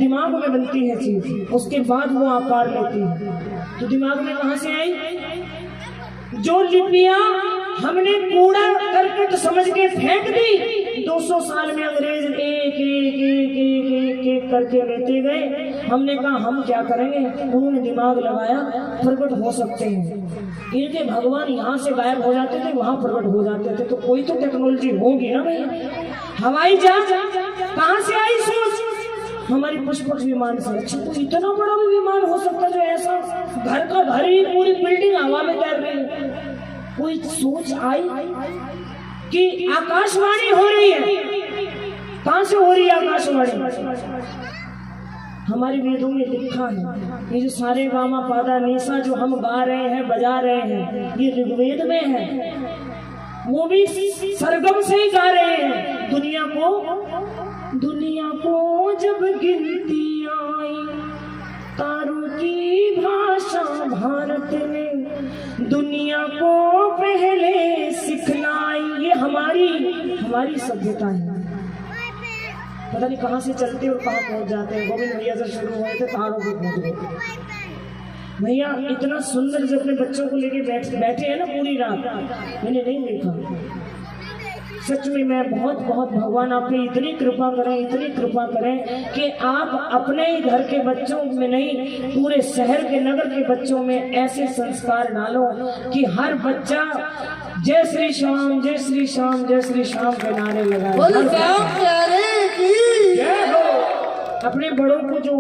दिमाग में बनती है चीज, उसके बाद वो आकार लेती है। तो दिमाग में कहां से आई? जो लिपियां हमने कूड़ा करकट समझ के फेंक दी, 200 साल में अंग्रेज एक एक एक एक एक एक करके लेते गए। हमने कहा हम क्या करेंगे, उन्होंने दिमाग लगाया, प्रकट हो सकते हैं। इनके भगवान यहाँ से गायब हो जाते थे, वहां प्रकट हो जाते थे। तो कोई तो टेक्नोलॉजी होगी ना भैया। हवाई जहाज कहाँ से आई सोच? हमारी पुष्पक विमान से। अच्छा, तो इतना बड़ा भी विमान हो सकता है जो ऐसा घर का घर ही पूरी बिल्डिंग हवा में तैर रही है। कोई सोच आई कि आकाशवाणी हो रही है। कहां से हो रही है आकाशवाणी? हमारे वेदों में लिखा है। ये जो सारे गामा पादा निशा जो हम गा रहे हैं, बजा रहे हैं, ये ऋग्वेद में है। वो भी सरगम से ही गा रहे हैं। दुनिया को जब गिनती आई, तारों की भाषा भारत ने दुनिया को पहले सिखलाई। ये हमारी सभ्यता है। पता नहीं कहाँ से चलते और कहाँ पहुंच जाते हैं। गोविंद भैया से शुरू हुए थे, पहाड़ों पे पहुंच गए। भैया इतना सुंदर जब अपने बच्चों को लेके बैठे हैं ना पूरी रात, मैंने नहीं देखा। सच में मैं बहुत भगवान आप पे इतनी कृपा करें कि आप अपने ही घर के बच्चों में नहीं, पूरे शहर के नगर के बच्चों में ऐसे संस्कार डालो कि हर बच्चा जय श्री श्याम जय श्री श्याम जय श्री श्याम के नारे लगाए। अपने बड़ों को जो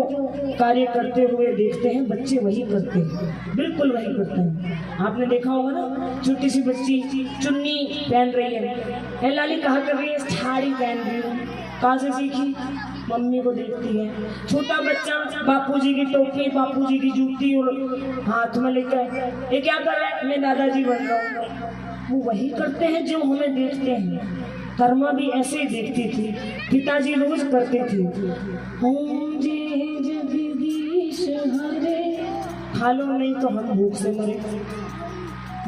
कार्य करते हुए देखते हैं बच्चे वही करते हैं, बिल्कुल वही करते हैं। आपने देखा होगा ना, छोटी सी बच्ची चुन्नी पहन रही है, लाली कहा कर रही है साड़ी पहन रही है। कहाँ से सीखी? मम्मी को देखती है। छोटा बच्चा बापूजी की टोपी, बापूजी की जूती और हाथ में लेकर ये क्या कर रहा है? मैं दादाजी बन रहा हूँ। वो वही करते हैं जो हमें देखते हैं। कर्मा भी ऐसे ही देखती थी, पिताजी रोज करते थे। ओम जय जगदीश हरे, खा लो नहीं तो हम भूख से मरे।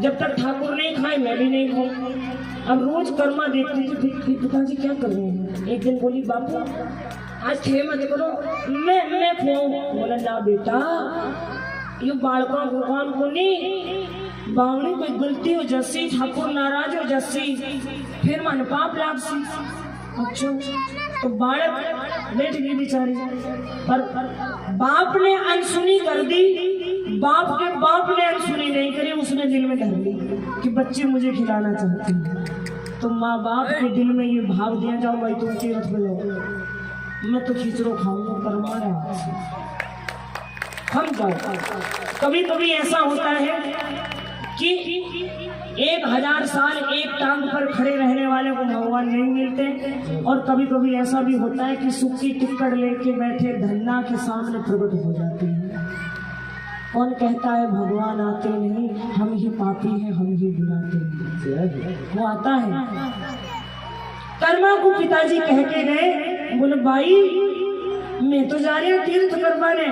जब तक ठाकुर नहीं खाए मैं भी नहीं खाऊं। अब रोज कर्मा देखती थी। पिताजी क्या कर रहे हैं? एक दिन बोली बापू आज थे मत करो, मैं खुआऊं। बोला ना बेटा, ये बालका भगवान को नहीं, बावड़ी कोई गलती हो जस्सी, ठाकुर नाराज हो जस्सी, फिर मन पाप लागसी। अच्छा, तो बालक बैठ गई बेचारी, पर बाप ने अनसुनी कर दी। बाप के बाप ने अनसुनी नहीं करी, उसने दिल में धर ली कि बच्चे मुझे खिलाना चाहते हैं। तो माँ बाप के दिल में ये भाव दिया, जाओ भाई तुम तीर्थ में जाओ, मैं तो खिचड़ो खाऊंगा, करवाना हम जाओ। कभी कभी ऐसा होता है कि 1000 साल एक टांग पर खड़े रहने वाले को भगवान नहीं मिलते, और कभी कभी ऐसा भी होता है कि सुख की टिक्कड़ लेके बैठे धन्ना के सामने प्रकट हो जाते हैं। कौन कहता है भगवान आते नहीं, हम ही पापी हैं, हम ही बुलाते हैं। वो आता है। कर्मा को पिताजी कह के गए, बोले भाई मैं तो जा रही हूँ तीर्थ करवाने,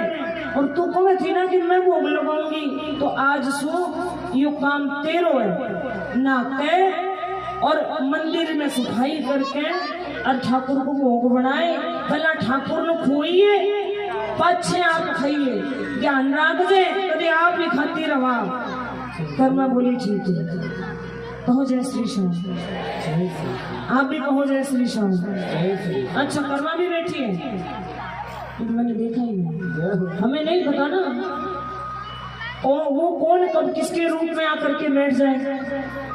और तू को मैं थी ना कि मैं भोग लगाऊंगी, तो आज सो यो काम तेरो है ना ते, और मंदिर में सफाई करके और ठाकुर को भोग बनाए। पहला ठाकुर ने खोइए, पाछे आप खाइए, ज्ञान रख दे कभी आप ही खाती रहा। कर्मा बोली ठीक है, कहो जय श्री श्याम, आप भी कहो जय श्री श्याम। अच्छा, कर्मा भी बैठी है, मैंने देखा ही नहीं, हमें नहीं पता ना और वो कौन कब किसके रूप में आकर के बैठ जाए।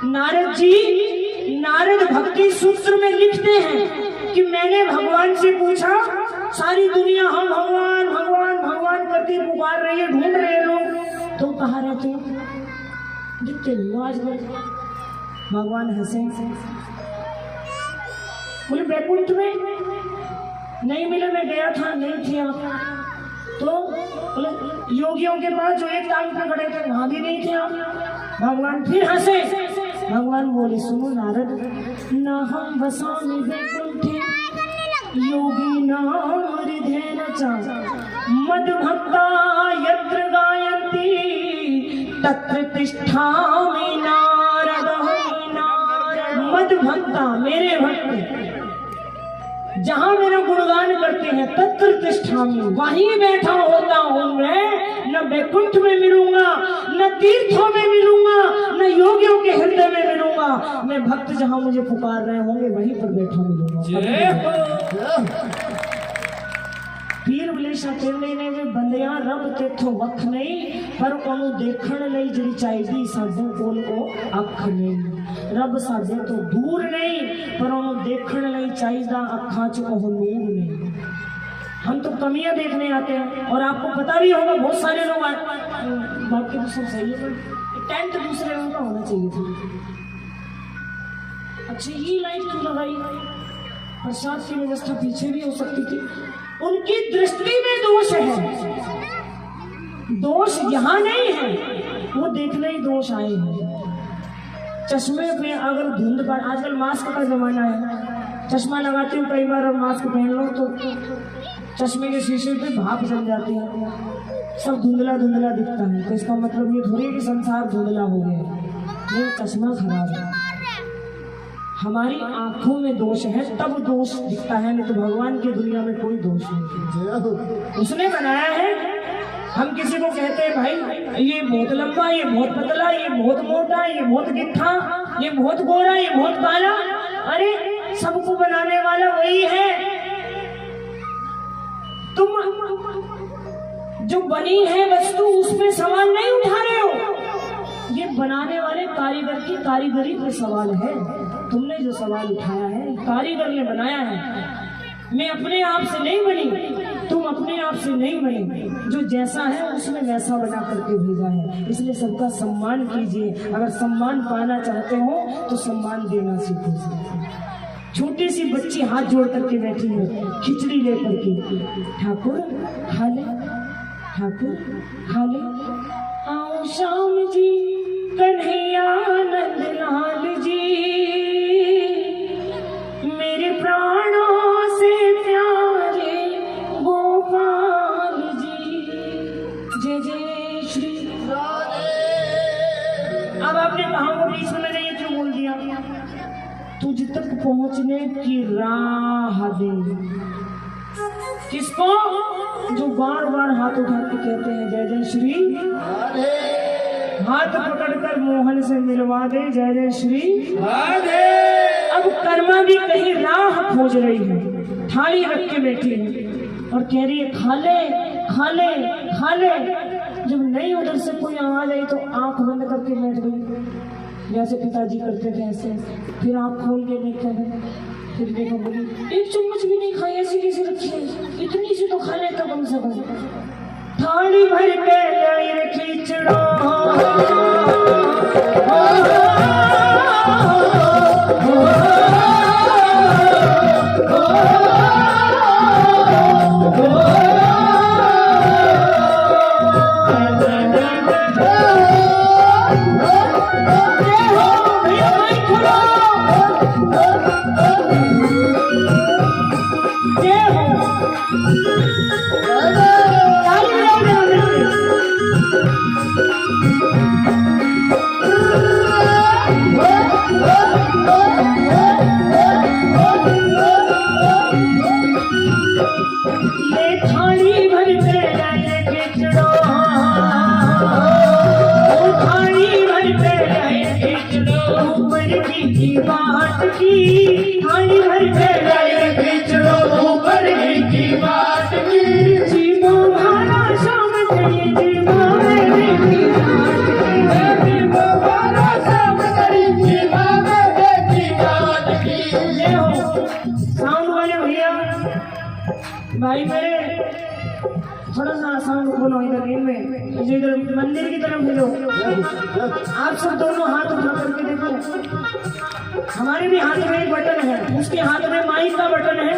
नारद जी, नारद भक्ति सूत्र में लिखते हैं कि मैंने भगवान से पूछा, सारी दुनिया हम भगवान भगवान भगवान करके पुकार रही है, ढूंढ रहे लोग, तुम कहाँ रहते हो? दिखते नहीं आज बोल। भगवान हंसे, बोले बैकुंठ में नहीं मिले, मैं गया था नहीं थे आप। तो योगियों के पास जो एक टांग पे खड़े थे वहां भी नहीं थे आप। भगवान फिर हंसे। भगवान बोले सुनो नारद, न हम बसामि वैकुंठे योगी नाम हृदयेन च मद्भक्ता यत्र गायन्ति तत्र तिष्ठामि नारद। मद्भक्ता मेरे भक्त जहां मेरा गुणगान करते हैं तत्र तिष्ठामि, वहीं बैठा होता हूं मैं। न वैकुंठ में मिलूंगा, न तीर्थों में मिलूंगा, न योगियों के हृदय में मिलूंगा। मैं भक्त जहां मुझे पुकार रहे होंगे वहीं पर बैठा मिलूंगा। पीर बलेशा कहते ने वे बंदियां रब तेथों वख नहीं, पर ਉਹਨੂੰ ਦੇਖਣ ਲਈ ਜਿਹੜੀ ਚਾਹੀਦੀ ਸਾਡੇ ਕੋਲ ਉਹ ਅੱਖ ਨਹੀਂ। ਰੱਬ ਸਾਡੇ ਤੋਂ ਦੂਰ ਨਹੀਂ, पर ਉਹਨੂੰ ਦੇਖਣ ਲਈ ਚਾਹੀਦਾ ਅੱਖਾਂ 'ਚ ਉਹ ਨੂਰ नहीं। हम तो कमियां देखने आते हैं और आपको पता भी होगा बहुत सारे लोग बाकी तो सब सही है, पर टेंट दूसरे रंग का होना चाहिए था। अच्छा ये लाइट क्यों लगाई? प्रसाद की व्यवस्था पीछे भी हो सकती थी। उनकी दृष्टि में दोष है, दोष यहाँ नहीं है, वो देखने ही दोष आए हैं। चश्मे पे अगर धुंध पर, आजकल मास्क का जमाना है, चश्मा लगाती हूँ कई बार और मास्क पहन लो तो चश्मे के शीशे पे भाप जम जाती है, सब धुंधला धुंधला दिखता है। तो इसका मतलब ये थोड़ी कि संसार धुंधला हो गया, ये चश्मा खराब है। हमारी आंखों में दोष है तब दोष दिखता है, नहीं तो भगवान की दुनिया में कोई दोष नहीं, उसने बनाया है। हम किसी को कहते हैं भाई ये बहुत लंबा, ये बहुत पतला, ये बहुत मोटा, ये बहुत गिट्ठा, ये बहुत गोरा, ये बहुत काला। अरे सबको बनाने वाला वही है। तुम जो बनी है वस्तु उसमें सवाल नहीं उठा रहे हो, ये बनाने वाले कारीगर की कारीगरी पे सवाल है। तुमने जो सवाल उठाया है कारीगर ने बनाया है। मैं अपने आप से नहीं बनी, तुम अपने आप से नहीं बने, जो जैसा है उसने वैसा बना करके भेजा है। इसलिए सबका सम्मान कीजिए। अगर सम्मान पाना चाहते हो तो सम्मान देना सीखो। छोटी सी बच्ची हाथ जोड़ करके बैठी है खिचड़ी लेकर के, ठाकुर खा ले, ठाकुर खा ले, आओ श्याम जी कन्हैया नंद लाल जी, मेरे प्राणों से प्यारे गोपाल जी, जय जय श्री राधे। अब आपने कहा वो बीच में मैंने ये क्यों बोल दिया? तुझ तक पहुंचने की राह दे। किसको? जो बार बार हाथ उठा के कहते हैं जय जय श्री राधे, हाथ पकड़कर मोहन से मिलवा दे जय जय श्री राधे। अब कर्मा भी कहीं राह खोज रही है, थाली रख के बैठी है और कह रही है खा ले खा ले खा ले। जब नहीं उधर से कोई आवाज आई तो आंख बंद करके बैठ गई, जैसे पिताजी करते थे ऐसे। फिर आंख खोल के देखा, फिर देखा बोली एक चम्मच भी नहीं खाई, ऐसी कैसे रखी है, इतनी सी तो खा लेता कम से कम। थाली भर के लाई खींचड़ो बात की, थाली भर के लाए खींचड़ो ऊपर की बात की, जीवो भारा शाम करी जीवो मेरी की बात की, जीवो भारा शाम करी जीवो मेरी की बात की। ये हो साउंड वाले भैया भाई मेरे, थोड़ा सा साउंड खोलो इधर में, इधर मंदिर की तरफ भेजो। आप सब दोनों हाथ उठा करके देखो, हमारे भी हाथ में एक बटन है, उसके हाथ में माइक का बटन है।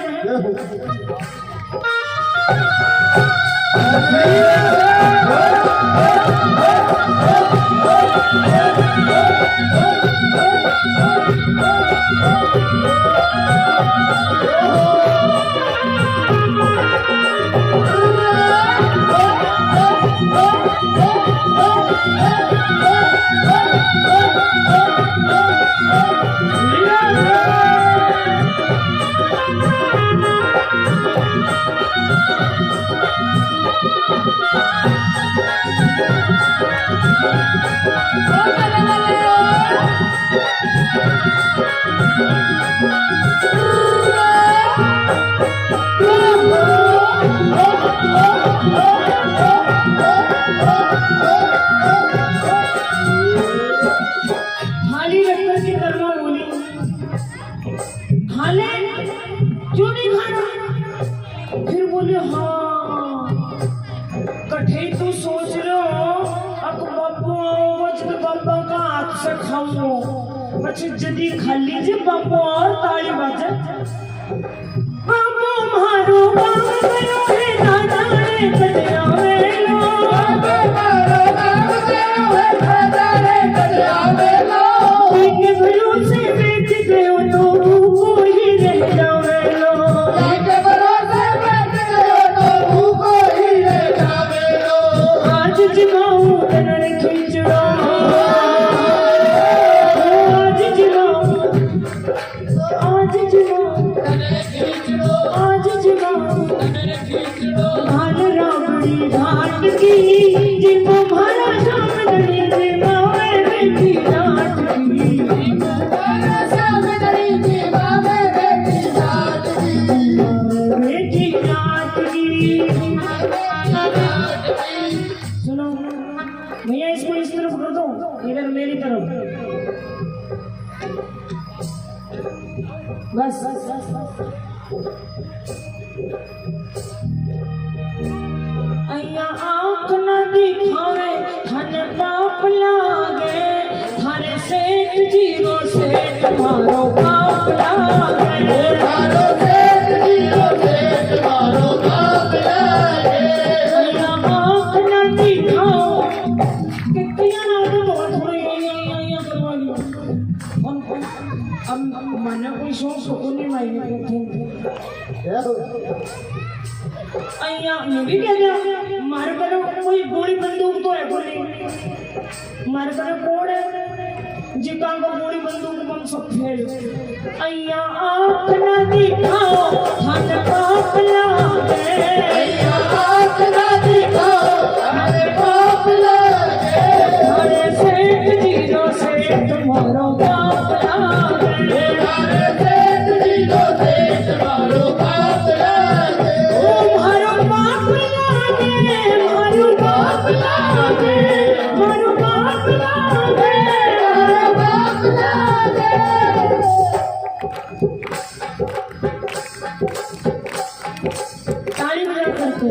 थाली रखकर के कर्मा बोली, खा ले, क्यों नहीं खाना? फिर बोले हाँ, कठे तू सोच रहे हो अब बाबू वजन बाबा का हाथ से खाऊं, अच्छा जदी खा लीजिए बाबू और ताली बाजे। बाबू मारो बाबू करो है दादा रे कटिया वेलो, बाबू मारो बाबू करो है दादा रे कटिया वेलो, के भरोसे बैठ गए तो भूखो ही रह जावेलो, के भरोसे बैठ गए तो भूखो ही रह जावेलो। आज जिमाऊ नर खींचड़ो, आज जिमाऊ, आज जिमाऊ, आज जिमाऊ भाल रावड़ी घाट की, जिनको भाला सामने जिमावे बेटी घाट की, भाला सामने जिमावे बेटी घाट की, बेटी घाट की। सुनो भैया, इसको इस तरफ कर दो, इधर मेरी तरफ, बस अय्या आँख न दिखावे धन पाप लागे, थारे सेठ जीरो सेठ मारो पाप लागे, थारो सेठ जीरो सेठ मारो पाप लागे। अय्या आँख न दिखाओ, कितनियाँ ना तो बहुत थोड़ी अय्या करवा लियो। अब माना कोई शौक सुकून नहीं माई अय्या मैं भी कह दिया, मारे पर कोई गोली बंदूक तो है कोई, मारे पर कौन है जिका को गोली बंदूक बम सब फेल। अय्या आँख न दिखाओ धन पाप लागे, अय्या आँख न दिखाओ धन पाप लागे, थारे सेठ जीरो सेठ मारो पाप लागे, थारे सेठ जीरो सेठ मारो पाप लागे, ओ मारो पाप लागे, मारो पाप लागे, मारो पाप लागे, मारो पाप लागे। ताली बजा करते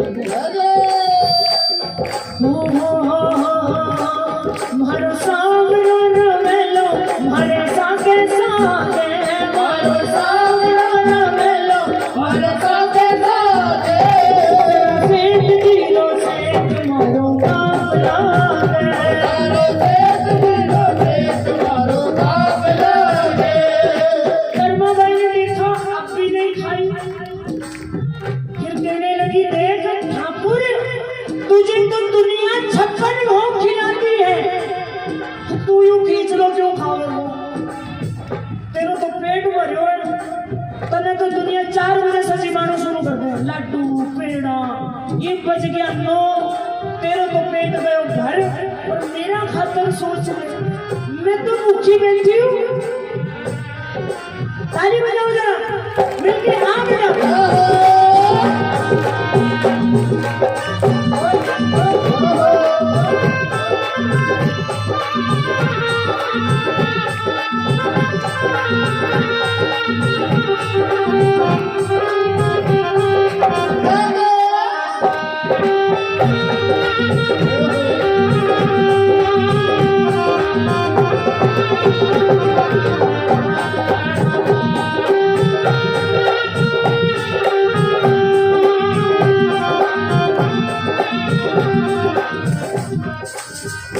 मारो सावरो रवेलो, मारे सागे सागे, मारो सावरो रवेलो, मारे सागे सागे, सेठ जीरो सेठ मारो पाप लागे, तारो सेठ जीरो सेठ मारो पाप लागे। कर्मा बाई ने देखा अब भी नहीं खाई, फिर कहने लगी देख ठाकुर, तुझे तो दुनिया 56 भोग खिलाती है, तू यूं खींच लो क्यों खाओगे वो? तेरा तो पेट भरियो है, तने तो दुनिया 4 बजे से जिमानो शुरू कर दे, लड्डू पेड़ा, ये बज गया 9, तेरा तो पेट गयो घर, और मेरा खातर सोच ले, मैं तो भूखी बैठी हूँ। ताली बजाओ जरा मिलके, हाँ बजाओ।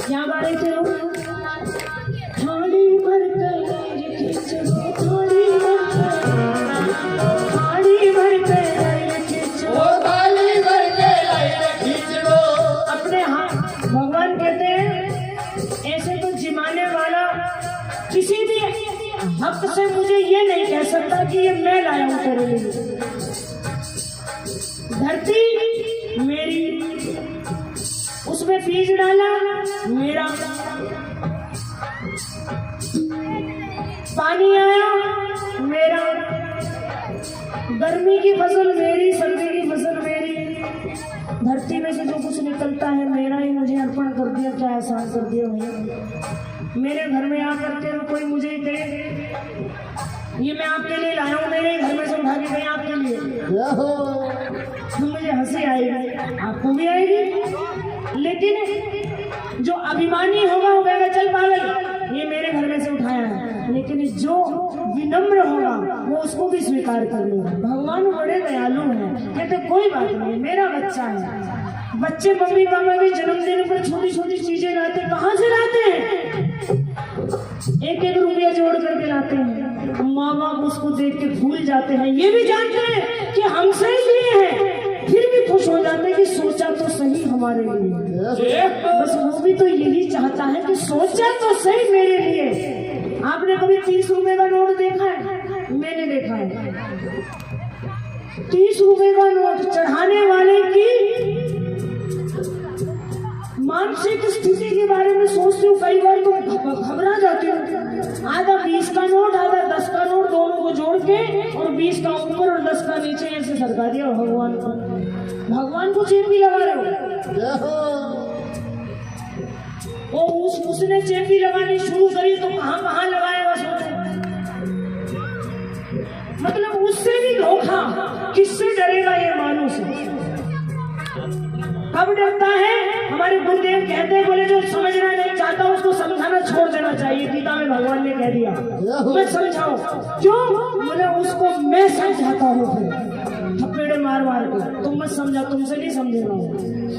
क्या गा रहे थे लोग? थाली भर कर खींचो, थाली भर कर, थाली भर कर खींचो, थाली भर कर खींचो। अपने हाथ भगवान कहते हैं ऐसे तो जिमाने वाला किसी भी हक से मुझे ये नहीं कह सकता कि ये मैं लाया हूं तेरे लिए। धरती मेरी, उसमें बीज डाला मेरा, पानी आया मेरा, गर्मी की फसल मेरी, सर्दी की फसल मेरी, धरती में से जो कुछ निकलता है मेरा ही मुझे अर्पण कर दिया, क्या एहसान कर दिया भैया। मेरे घर में आकर के कोई मुझे दे, ये मैं आपके लिए लाया हूँ, मेरे घर में से उठा के गए आपके लिए, तो मुझे हंसी आएगी, आपको भी आएगी। लेकिन जो अभिमानी होगा वो कहेगा चल पागल, ये मेरे घर में से उठाया है। लेकिन जो विनम्र होगा वो उसको भी स्वीकार कर लेगा। भगवान बड़े दयालु हैं, कहते कोई बात नहीं, मेरा बच्चा है। बच्चे मम्मी पापा के जन्मदिन पर छोटी छोटी चीजें लाते, कहाँ से लाते हैं? एक एक रुपया जोड़ करके लाते हैं। माँ बाप उसको देख के भूल जाते हैं, ये भी जानते हैं कि हमसे ही लिए हैं, फिर भी खुश हो जाते हैं कि सोचा तो सही हमारे लिए। बस वो भी तो यही चाहता है कि सोचा तो सही मेरे लिए। आपने कभी 30 रुपए का नोट देखा है? मैंने देखा है। 30 रुपए का नोट चढ़ाने वाले की मानसिक स्थिति के बारे में सोचती हूँ, कई बार तो घबरा जाती हूँ। आधा 20 का नोट, आधा 10 का नोट, दोनों को जोड़ के और 20 का ऊपर और 10 का नीचे ऐसे सरका दिया। भगवान को चेपी लगा रहे हो। वो उसने चेपी लगानी शुरू करी तो कहाँ लगाएगा सोचो। मतलब उससे भी धोखा, किससे डरेगा ये मानुष? कब डरता है? हमारे गुरुदेव कहते हैं, बोले जो समझना नहीं चाहता उसको समझाना छोड़ देना चाहिए। गीता में भगवान ने कह दिया मैं समझाऊं, क्यों? बोले उसको मैं समझाता हूँ, फिर थप्पड़े मार मार के। तुम मत समझा, तुमसे नहीं समझेगा,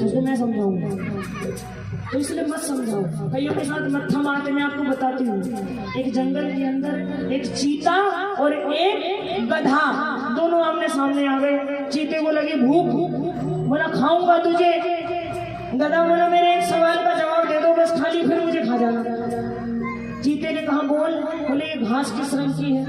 उसको मैं समझाऊंगा, तो इसलिए मत समझाओ। कईयों के साथ मत्था मारते। मैं आपको बताती हूँ, एक जंगल के अंदर एक चीता और एक गधा दोनों आमने सामने आ गए। चीते को लगी भूख, बोला खाऊंगा तुझे। गधा बोला मेरे एक सवाल का जवाब दे दो बस, खाली फिर मुझे खा जाना। चीते ने कहा बोल। बोले ये घास किस रंग की है?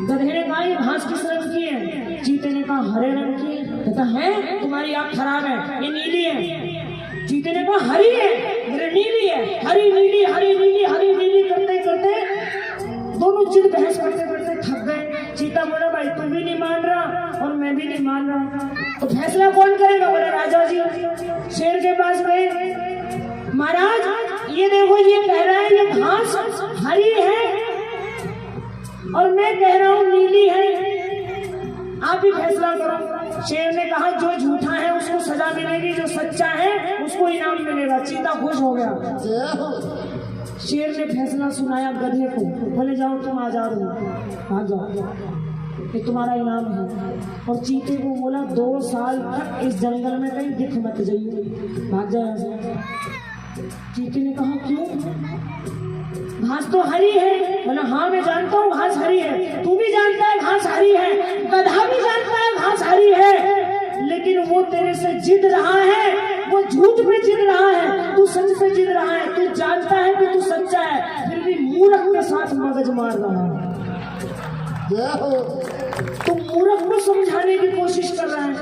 गधे ने कहा ये घास किस रंग की है? चीते ने कहा हरे रंग की है। कहता है तुम्हारी आँख खराब है, ये नीली है। चीते ने कहा हरी है। मेरे नीली है। हरी नीली, हरी नीली, हरी नीली करते करते दोनों जिद बहस करते करते थक गए। चीता बोला भाई तू भी नहीं मान रहा और मैं भी नहीं मान रहा, तो फैसला कौन करेगा? बोला राजा जी। शेर के पास गए, महाराज ये देखो, ये कह रहा है ये घास हरी है और मैं कह रहा हूँ नीली है, आप ही फैसला करो। शेर ने कहा जो झूठा है उसको सजा मिलेगी, जो सच्चा है उसको इनाम मिलेगा। चीता खुश हो गया। शेर ने फैसला सुनाया गधे को, बोले जाओ तुम आजाद हो, भाग जाओ, ये तुम्हारा इनाम है। और चीते को बोला 2 साल तक इस जंगल में कहीं दिख मत जाइए, भाग जाए। चीते ने कहा क्यों? घास तो हरी है। बोला हाँ मैं जानता हूँ घास हरी है, तू भी जानता है घास हरी है, गधा भी जानता है घास हरी है, लेकिन वो तेरे से जिद रहा है, वो झूठ पे जिद रहा है, तू सच पे जिद रहा है। तू जानता है कि तू सच्चा है, फिर भी मूर्ख के साथ मगज मार रहा है। तो मूर्ख को समझाने की कोशिश कर रहा है।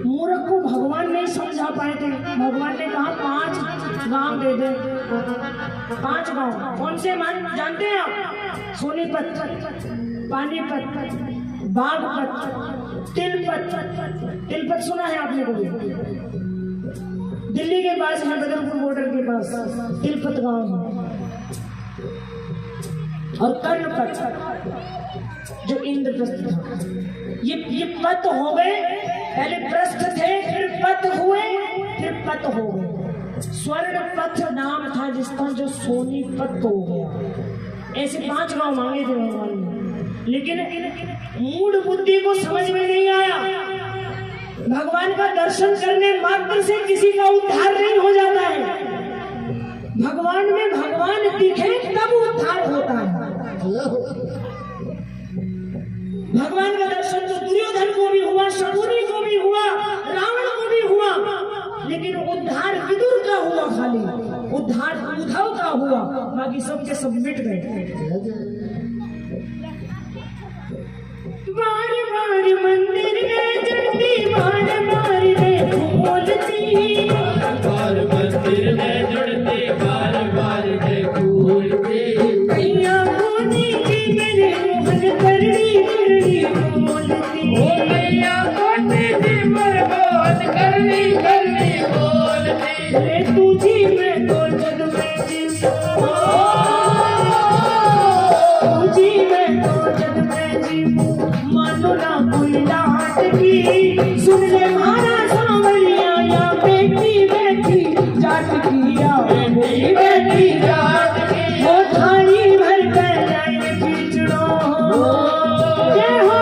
मूर्ख को भगवान नहीं समझा पाए थे। भगवान ने कहा 5 गांव दे दे। 5 गांव कौन से मान जानते हैं आप? सोनीपत, पानीपत, बागपत, तिलपत सुना है आपने कभी? दिल्ली के पास है, बदरपुर बॉर्डर के पास तिलपत गांव है। और कर्णपत जो इंद्रप्रस्थ था। ये पत हो गए, पहले प्रस्थ थे, फिर पत हुए, फिर पत हो गए। स्वर्ण पथ नाम था जिसका, जो सोनीपत हो गया। ऐसे 5 गांव मांगे थे भगवान ने, लेकिन मूड बुद्धि को समझ में नहीं आया। भगवान का दर्शन करने मात्र से किसी का उद्धार नहीं हो जाता है। भगवान में भगवान दिखे तब उद्धार होता है। भगवान का दर्शन तो दुर्योधन को भी हुआ, शकुनी को भी हुआ, रावण को भी हुआ, लेकिन उद्धार विदुर का हुआ, खाली उद्धार उद्धव का हुआ, बाकी सबके सब मिट गए। बार बार मंदिर में चढ़ती, बार बार देखो बोलती, बार मंदिर में चढ़ती, बार बार देखो बोलती, कैया बोली की मेरे मोहन करनी करनी बोलती। बेटी सुन ले मारा सांवरिया या बेटी बेटी जाट की या बेटी बेटी जाट की वो थाली भर कर जाए खिचड़ो जय हो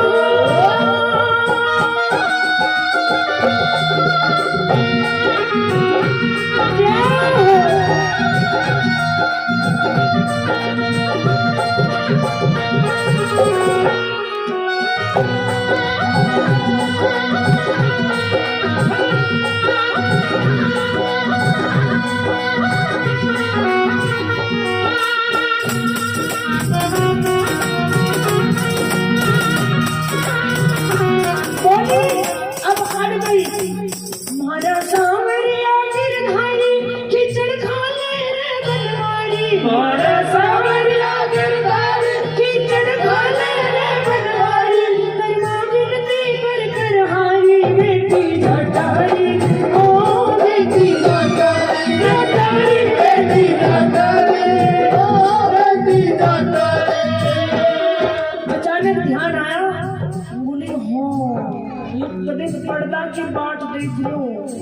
पर्दा की बात देख लो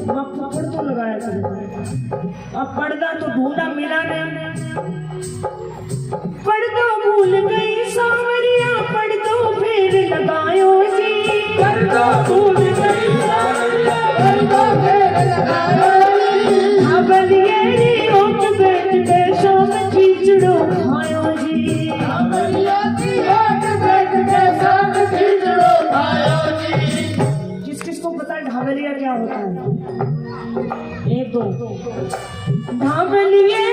पकड़ तो लगाया करो अब पर्दा तो ढूंढा मिला नहीं पर्दा भूल गई सांवरिया पर्दो फिर लगायो जी पर्दा भूल गई सांवरिया पर्दो फिर लगायो जी हबलियरी उठ बैठ के शाम खिचड़ो खायो जी हबलियरी उठ बैठ के शाम खिचड़ो खायो जी किसको पता है ढाबलिया क्या होता है एक दो ढाबलिया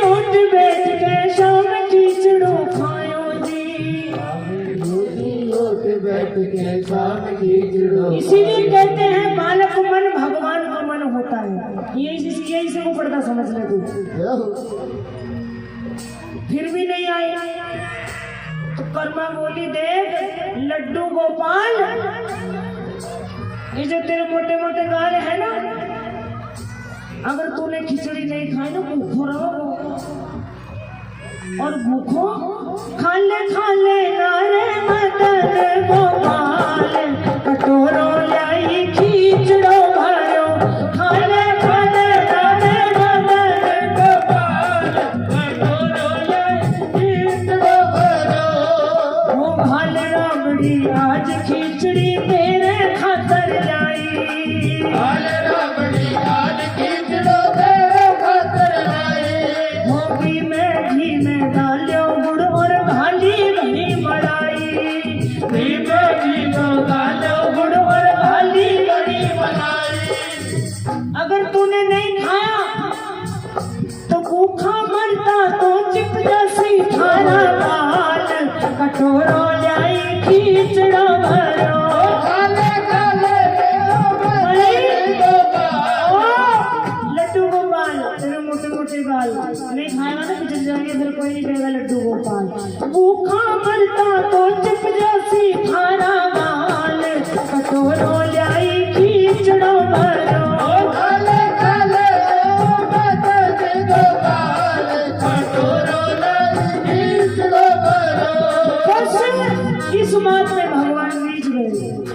उठ बैठ के शाम खिचड़ो खायो जी उठ बैठ के शाम खिचड़ो इसीलिए कहते हैं बालक मन भगवान का मन होता है यही से वो पर्दा समझ ले तू फिर भी नहीं आए तो कर्मा बोली देख लड्डू गोपाल ये जो तेरे मोटे मोटे गाल है ना अगर तूने खिचड़ी नहीं खाई ना भूखो रहो और भूखो खाले नारे मदन गोपाल कटोरो लाई खिचड़ो भरो खाले नारे मदन गोपाल कटोरो लाई खिचड़ो भरो वो भाल रामड़ी आज खिचड़ी मेरे खातर लाई भाल रामड़ी आज खिचड़ो तेरे खातर लाई होगी में घी में डालो गुड़ और घाली बनी मलाई घी में डालो गुड़ और घाली बनी मलाई अगर तूने नहीं खाया तो भूखा मरता तो चिप जैसी खाना बाल कटोरो लाई खिचड़ा भरो लड्डू गोपाल तेरे मोटे मोटे बाल नहीं खाएगा ना पिछड़ जाएंगे फिर कोई नहीं कहेगा लड्डू गोपाल भूखा मरता तो चिप जैसी खाना बाल कटोरो लाई खिचड़ो भरो इस बात में भगवान बीच गए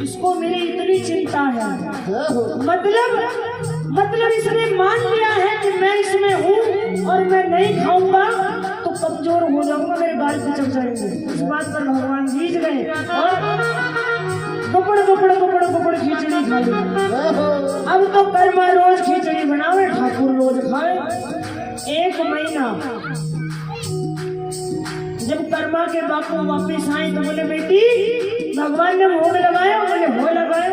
इसको मेरी इतनी चिंता है मतलब इसने मान लिया है कि मैं इसमें हूँ और मैं नहीं खाऊंगा तो कमजोर हो जाऊंगा मेरे बाल पिचक जाएंगे इस बात पर भगवान बीच गए और कपड़ खिचड़ी खा ली अब तो कर्मा रोज खिचड़ी बनावे ठाकुर रोज खाए एक महीना जब कर्मा के बापू वापिस आए तो बोले बेटी भगवान ने भोग लगाया बोले हो लगाया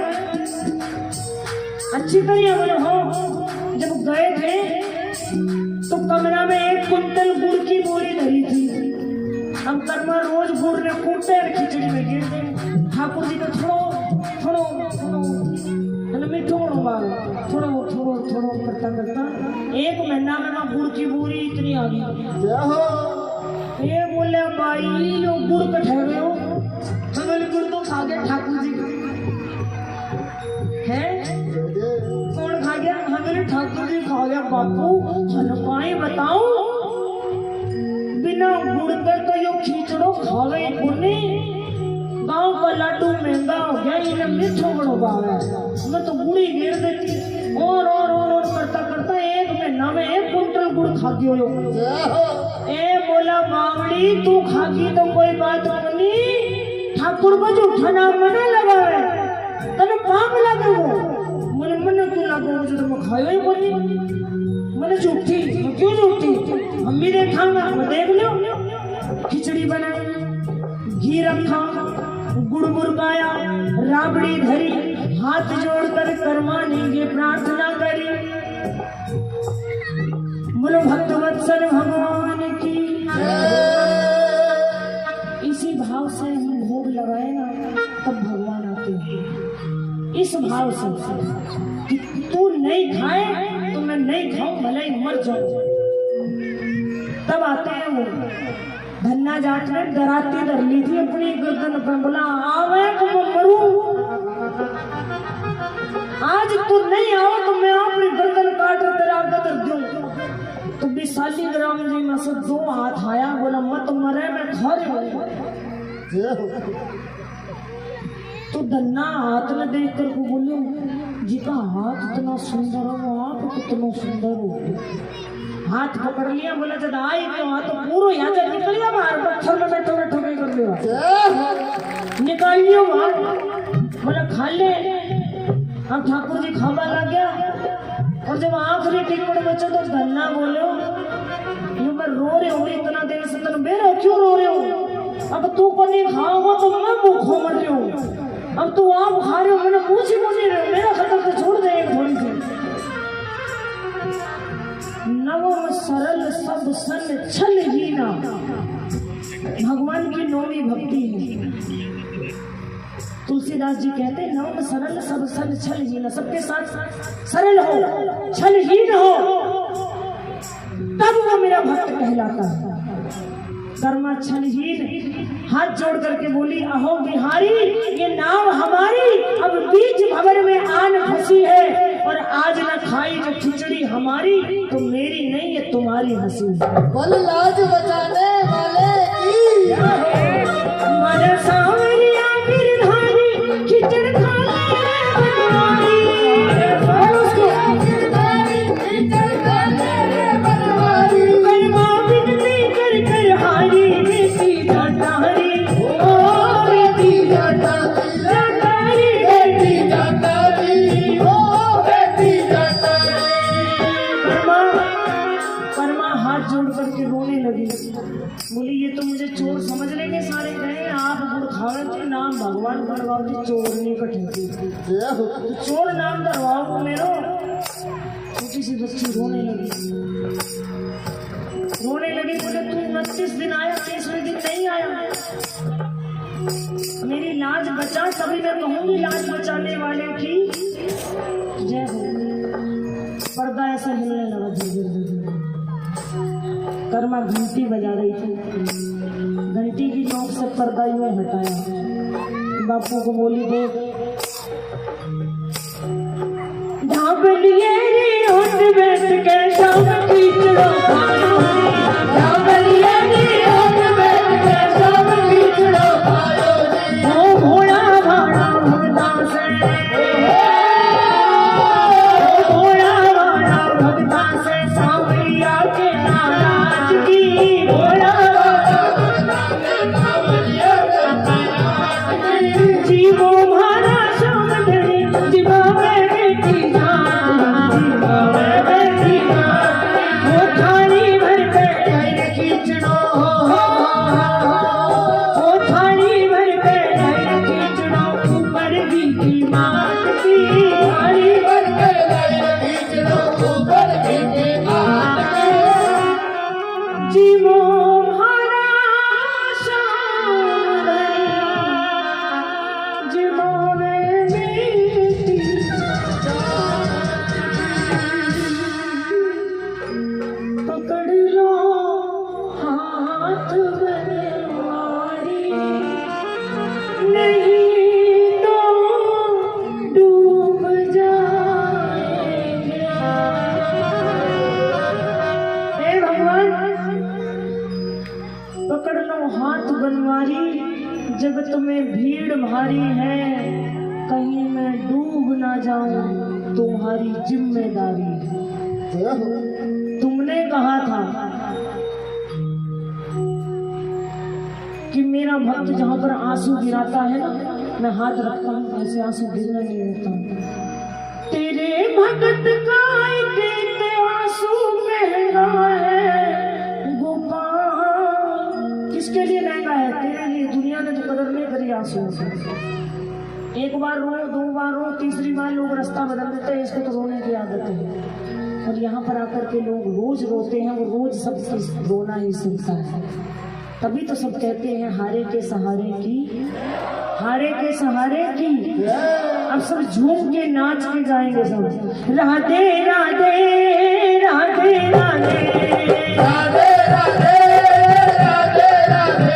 अच्छी तरह बोले हो जब गए थे तो कमरा में 1 कुंटल गुड़ की बोरी धरी थी हम कर्मा रोज गुड़ ने कूटे और खिचड़ी में गिरते ठाकुर जी को थोड़ो मीठो थोड़ो करता 1 महीना में ना गुड़ की बोरी इतनी आ गई ये बोले भाई यो गुड़ का ठहरे हो हमें गुड़ तो खा गया ठाकुर जी है कौन खा गया हमें ठाकुर जी खा गया बापू हलवाई बताओ बिना गुड़ कर तो यो खिचड़ो खावे कोने गांव का लाडू महंगा हो गया, इन्हें मिठो बड़ो भाव है। मैं तो गुड़ी गिर देती और करता करता एक महीना में 1 कुंटल गुड़ खा गयो। ए बोला बावड़ी तू खागी तो कोई बात नहीं, ठाकुर को झूठा नाम मना लगावे तने पाप लगे वो। मैंने मन क्यों लगो मुझे तो मैं खायो ही बोली। मैंने झूठी क्यों झूठी, हम भी देखा मैं देख लो। खिचड़ी बनाई, घी रखा, गुड़ मुरगाया, राबड़ी धरी, हाथ जोड़कर करमानी की प्रार्थना करी। बोलो भक्त वत्सल भगवान की। इसी भाव से हम भोग लगाए ना तब भगवान आते हैं। इस भाव से कि तू नहीं खाए तो मैं नहीं खाऊं, भले ही मर जाऊं, तब आते हैं वो। धन्ना जाट ने डराती धर ली थी अपनी गर्दन पर, बोला आवे तो मैं मरूं, आज तू नहीं आओ तो मैं अपनी गर्दन काट तेरा गदर दूं। तो 20 ग्राम जी में से 2 हाथ आया, बोला मत मरे मैं खा रही हूं। तो धन्ना हाथ में देख कर को बोलो जी का हाथ इतना सुंदर हो, आप कितना सुंदर हो। हाथ पकड़ लिया, बोला जब आई क्यों हाथ तो पूरा यहाँ से निकल गया बाहर, पत्थर में बैठो बैठो नहीं कर लिया, निकाल लियो बाहर। बोला खा ले। अब ठाकुर जी खावा लग गया, और जब आखिरी टिकट बचा तो धन्ना बोलो ये मैं रो रहे हो इतना देर से, तुम मेरा क्यों रो रहे हो? अब तू को नहीं खाओगा तो मैं भूखों मर रही हूँ, अब तू आप खा रहे हो, मैंने पूछ ही नहीं रहे, मेरा खतर तो छोड़ दे थोड़ी सी। नवम सरल सब सन छल ही ना, भगवान की नौवीं भक्ति है। तुलसीदास जी कहते हैं नवम सरल सब सन छल ही ना, सबके साथ सरल हो, छल ही न हो, तब वो मेरा भक्त कहलाता है। कर्मा छलहीन हाथ जोड़ करके बोली अहो बिहारी ये नाव हमारी, अब बीच भंवर में आन फंसी है, और आज न खाई जो खिचड़ी हमारी, तो मेरी नहीं है तुम्हारी हंसी। बोल लाज बचाने वाले की मन सांवरिया गिरधारी खिचड़ खा ले बनवारी, बनवा बिनती कर कर हारी, बेटी जटारी ओ बेटी जटारी, बेटी जटारी ओ बेटी जटारी। परमा हाथ जोड़ करके रोने लगी, बोली ये तो मुझे चोर समझ लेंगे सारे, कहे आप गुड़ खावे तो नाम भगवान करवाओ जी, चोर नहीं कटेगी तो चोर नाम करवाओ मेरो। छोटी सी बच्ची रोने लगी, बोले तू 29 दिन आया, 30वें दिन नहीं आया, मेरी लाज बचा, तभी मैं कहूंगी लाज बचाने वाले की जय हो। पर्दा ऐसा हिलने लगा धीरे धीरे, कर्मा घंटी बजा रही थी, घंटी की नोक से पर्दा यूं हटाया, बापू को बोली देख ढाब लिए रे उठ बैठ के शाम खींचड़ो खायो, ढाब लिए रे उठ बैठ के शाम खींचड़ो खायो, वो घोड़ा भाड़ा भगता से, घोड़ा भाड़ा भगता से सांवरिया के नाराज की, घोड़ा जीवो भाड़ा शाम धड़ी जीवा में बेटी जान, जीवा में बेटी जान, वो थाली भर के ढाई खींचड़ो, वो थाली भर के ढाई खींचड़ो, ऊपर की मात की, थाली भर के ढाई खींचड़ो, ऊपर की मात की, जीवो भाड़ा शाम धड़ी जीवा में बेटी पकड़ लो हाथ बनवारी, नहीं तो डूब जा ना जाऊं तुम्हारी जिम्मेदारी है। तुमने कहा था कि मेरा भक्त जहाँ पर आंसू गिराता है ना, मैं हाथ रखता हूँ, ऐसे आंसू गिरना नहीं होता। तेरे भक्त का एक आंसू महंगा है गोपाल। किसके लिए महंगा है? तेरे लिए। दुनिया ने तो कदर नहीं करी आंसू से। एक बार रो, दो बार रो, तीसरी बार लोग रास्ता बदल देते हैं। इसको तो रोने की आदत है। और यहाँ पर आकर के लोग रोज रोते हैं, वो रोज सब रोना ही सुनता है। तभी तो सब कहते हैं हारे के सहारे की, हारे के सहारे की। अब सब झूम के नाच के जाएंगे सब। राधे राधे राधे राधे राधे राधे राधे राधे।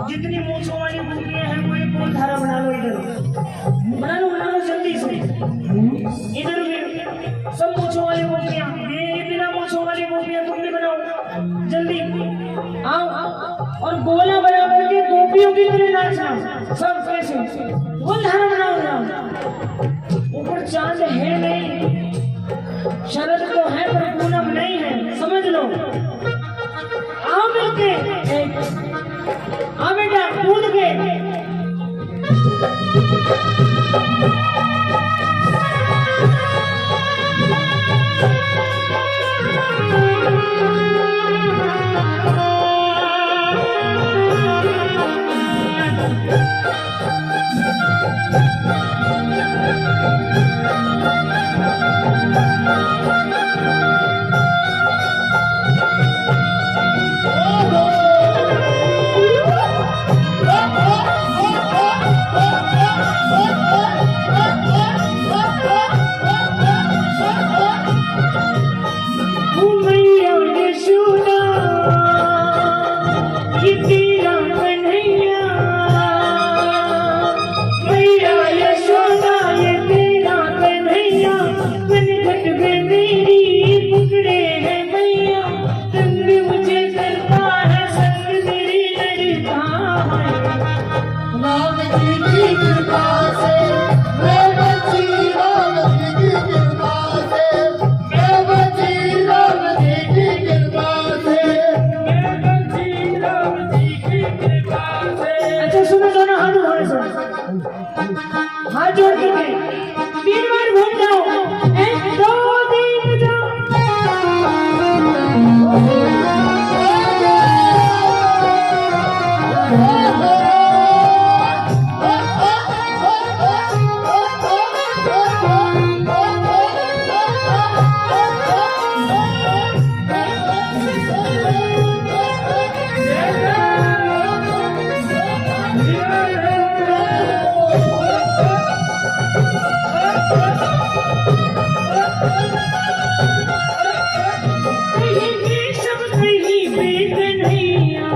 जितनी मूंछों वाली गोपियां हैं वो एक और धारा बना लो। इधर बना लो जल्दी से। इधर भी सब मूंछों वाली गोपियां, ये बिना मूंछों वाली गोपियां तुम भी बनाओ जल्दी। आओ और गोला बना करके गोपियों की तरह नाचना सब। कैसे गोल धारा बनाओ। ऊपर चांद है नहीं, शरद तो है पर पूनम नहीं है, समझ लो। आओ मिलके, हाँ बेटा कूद के। हाथ जोड़ के 3 बार घूम जाओ। 1 2 3 जाओ। सब कहीं बेट नहीं आ।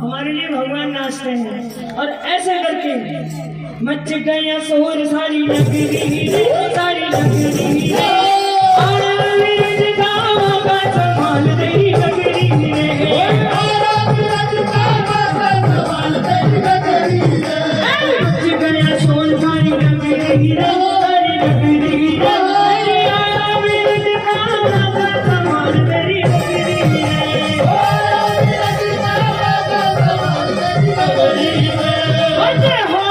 हमारे लिए भगवान नाचते हैं। और ऐसे करके मच गया शोर सारी नगरी रे, सारी नगरी रे, और वीर गाँव का संभाल तेरी नगरी रे, मच गया शोर सारी नगरी रे, सारी नगरी रे, और वीर गाँव का संभाल तेरी नगरी रे। अजय हो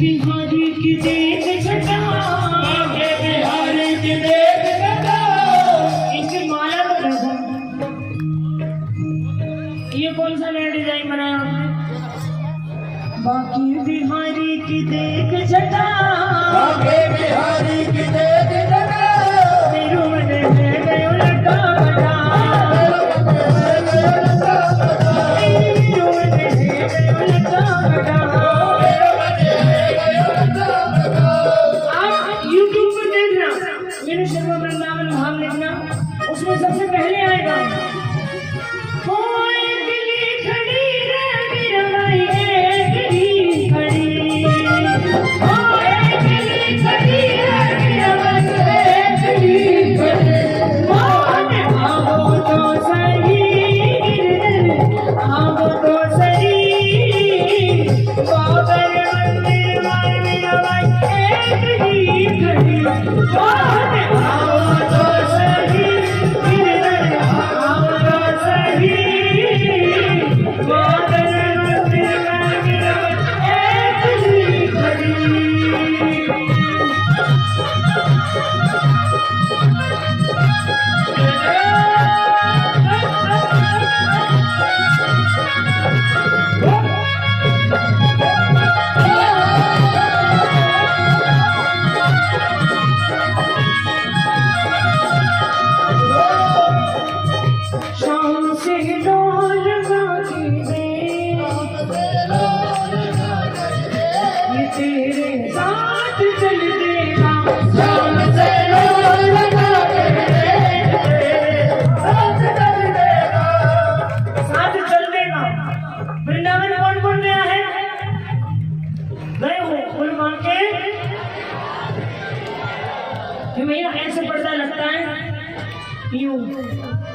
बिहारी की देख छटा, बिहारी की देख छटा, इसकी माला तो देखो, ये कौन सा नया डिजाइन बनाया आपने? बाकी बिहारी की देख छटा, बिहारी की देख छटा, मेरू मन है गयो लटा बटा, मेरू मन है गयो लटा बटा। वृंदावन भाग लिखना, उसमें सबसे पहले आएगा कोई गिली खड़ी रे मेरा भाई गिली खड़ी, कोई गिली खड़ी रे मेरा भाई गिली खड़ी, आओ तो सही आओ तो सही, बाबर मंदिर वाले मेरा भाई गिली खड़ी, भैया ऐसे पर्दा लगता है यूं,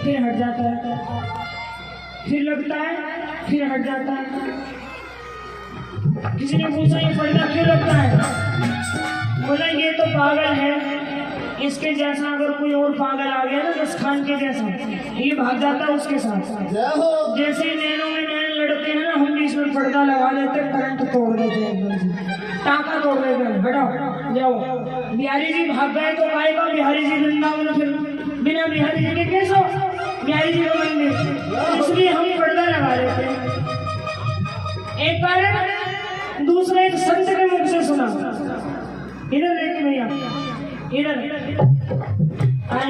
फिर हट जाता है, फिर लगता है, फिर हट जाता है। किसी ने पूछा ये पर्दा क्यों लगता है? बोला ये तो पागल है, इसके जैसा अगर कोई और पागल आ गया ना बस खान के जैसा, ये भाग जाता है उसके साथ। जैसे नैनों में नैन लड़ते हैं ना, हम भी इसमें पर्दा लगा लेते, करंट तोड़ देते हैं, टाका तोड़ देते हैं, हटाओ जाओ। बिहारी जी भाग गए तो आएगा बिहारी जी वृंदावन, फिर बिना बिहारी जी के कैसे बिहारी जी का मंदिर, इसलिए हम पर्दा लगा लेते हैं। एक बार दूसरे एक संत के मुख से सुना, इधर देखिए भैया, इधर आए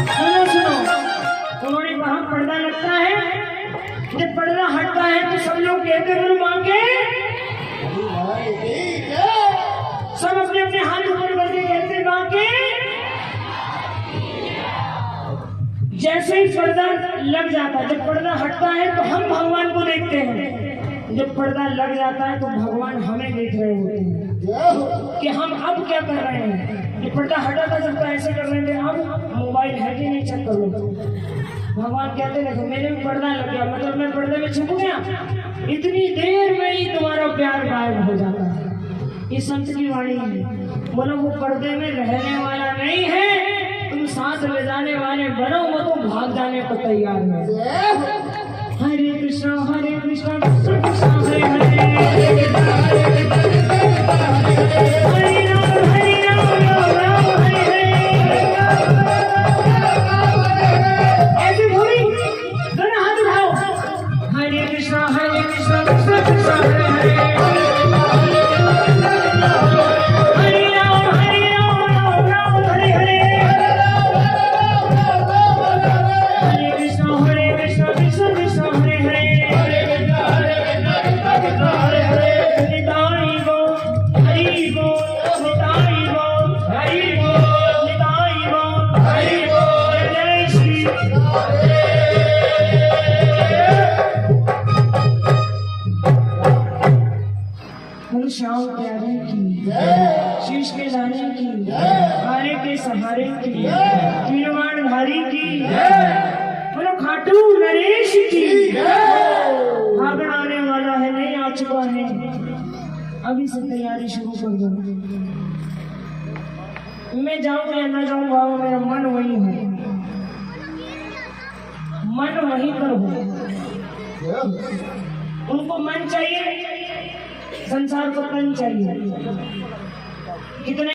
सुनो सुनो, उन्होंने कहा पर्दा लगता है, जब पर्दा हटता है तो सब लोग कहते हैं माँ के माई की जय। सब अपने अपने हाथ ऊपर करके कहते हैं माँ के। जैसे ही पर्दा लग जाता है, जब पर्दा हटता है तो हम भगवान को देखते हैं, जब पर्दा लग जाता है तो भगवान हमें देख रहे होते हैं जय हो। कि हम अब क्या कर रहे हैं। ये पर्दा हटा था जब तो ऐसे कर रहे थे, अब मोबाइल है कि नहीं चेक करो। भगवान कहते देखो मेरे में पर्दा लग गया, मतलब मैं पर्दे में छुप गया, इतनी देर में ही तुम्हारा प्यार गायब हो जाता है। ये संत की वाणी है। बोलो वो पर्दे में रहने वाला नहीं है, तुम साथ ले जाने वाले बनो, वो तो भाग जाने को तैयार है। जय हो। हरे कृष्णा कृष्ण कृष्ण हरे हरे, हरे राम राम राम हरे हरे। ऐसे बोली दोनों हाथ उठाओ। हरे कृष्णा कृष्ण कृष्ण हरे हरे, हरे राम राम हरे हरे, हरे कृष्ण कृष्ण कृष्ण हरे हरे, निताई गो हरि गो, निताई गो हरि गो, निताई गो हरि गो, जय श्री हम श्याम प्यारे की, शीश के लाने की, हारे के सहारे की, तीरवान धारी की, बोलो खाटू नरेश की। भागण आने वाला है, नहीं आ चुका है, अभी से तैयारी शुरू कर दो। मैं जाऊं या ना जाऊं बाबा, मेरा मन वही है, मन वहीं पर हो। उनको मन चाहिए, संसार को तन चाहिए। कितने